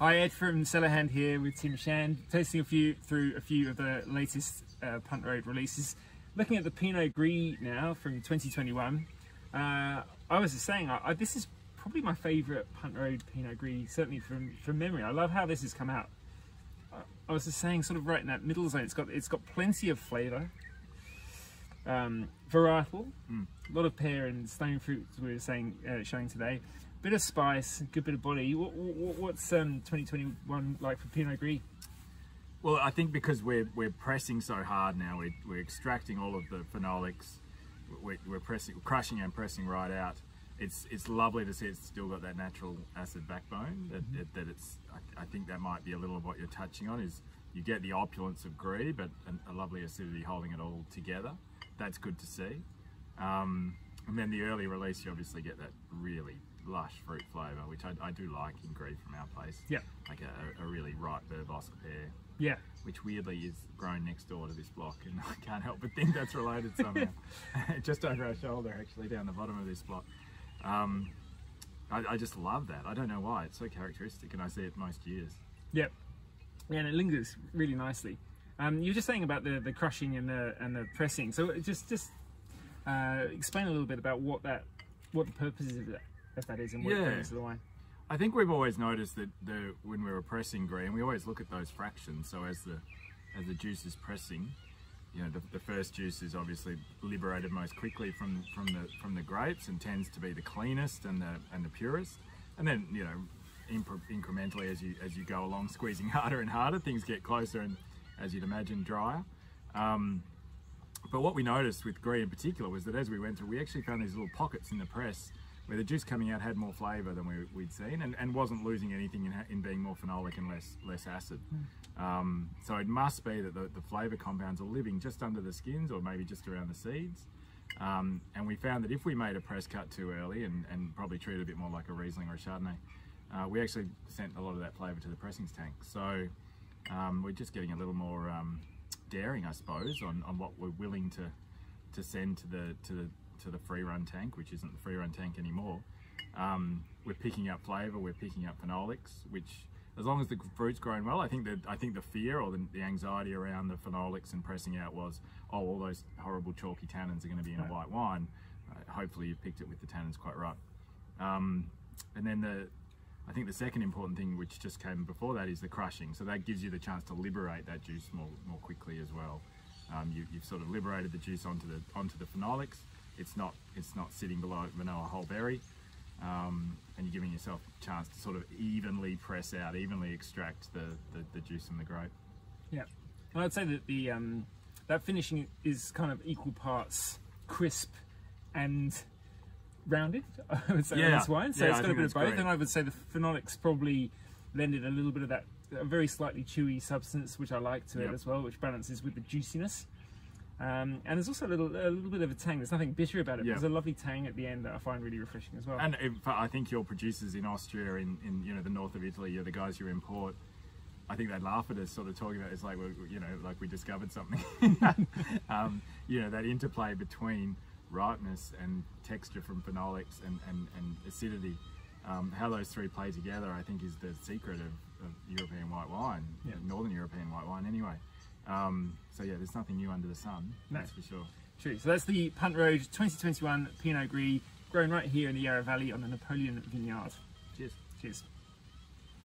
Hi, Ed from CellarHand here with Tim Shand, tasting through a few of the latest Punt Road releases. Looking at the Pinot Gris now from 2021. I was just saying, this is probably my favourite Punt Road Pinot Gris, certainly from memory. I love how this has come out. I was just saying, sort of right in that middle zone. It's got plenty of flavour, varietal, a lot of pear and stone fruit, as we were saying, showing today. Bit of spice, good bit of body. What's 2021 like for Pinot Gris? Well, I think because we're pressing so hard now, we're extracting all of the phenolics. We're crushing and pressing right out. It's lovely to see it's still got that natural acid backbone. I think that might be a little of what you're touching on. Is you get the opulence of Gris, but a lovely acidity holding it all together. That's good to see. And then the early release, you obviously get that really lush fruit flavour, which I do like in Gris from our place. Yeah. Like a really ripe Burgos pear. Yeah. Which weirdly is grown next door to this block, and I can't help but think that's related somehow. Just over our shoulder, actually, down the bottom of this block. I just love that. I don't know why. It's so characteristic, and I see it most years. Yep. Yeah, and it lingers really nicely. You were just saying about the crushing and the pressing. So just explain a little bit about what the purpose of that is and what it brings to the wine. I think we've always noticed that when we were pressing Gris, and we always look at those fractions. So as the juice is pressing, you know, the first juice is obviously liberated most quickly from the grapes and tends to be the cleanest and the purest. And then, you know, incrementally as you go along, squeezing harder and harder, things get closer and, as you'd imagine, drier. But what we noticed with Gris in particular was that as we went through, we actually found these little pockets in the press where the juice coming out had more flavour than we'd seen, and wasn't losing anything in being more phenolic and less acid. So it must be that the flavour compounds are living just under the skins, or maybe just around the seeds. And we found that if we made a press cut too early and probably treated it a bit more like a Riesling or a Chardonnay, we actually sent a lot of that flavour to the pressings tank. So we're just getting a little more daring, I suppose, on what we're willing to send to the free run tank, which isn't the free run tank anymore. We're picking up flavour, we're picking up phenolics, which, as long as the fruit's growing well, I think the fear or the anxiety around the phenolics and pressing out was, oh, all those horrible chalky tannins are going to be in a white wine. Hopefully you picked it with the tannins quite right. And then I think the second important thing, which just came before that, is the crushing. So that gives you the chance to liberate that juice more quickly as well. You've sort of liberated the juice onto the phenolics. It's not sitting below vanilla whole berry, and you're giving yourself a chance to sort of evenly press out, evenly extract the juice from the grape. Yeah, and I'd say that that finishing is kind of equal parts crisp and rounded, I would say, on this wine. So it's got a bit of both, and I would say the phenolics probably lended a little bit of that very slightly chewy substance, which I like to it as well, which balances with the juiciness. And there's also a little bit of a tang. There's nothing bitter about it. There's a lovely tang at the end that I find really refreshing as well. And I think your producers in Austria, in you know, the north of Italy, the guys you import, I think they laugh at us sort of talking about it. It's like, well, you know, like we discovered something. You know, that interplay between ripeness and texture from phenolics and acidity, how those three play together, I think, is the secret of European white wine, Northern European white wine anyway. So yeah, there's nothing new under the sun, that's for sure. True. So that's the Punt Road 2021 Pinot Gris, grown right here in the Yarra Valley on the Napoleon vineyard. Cheers. Cheers.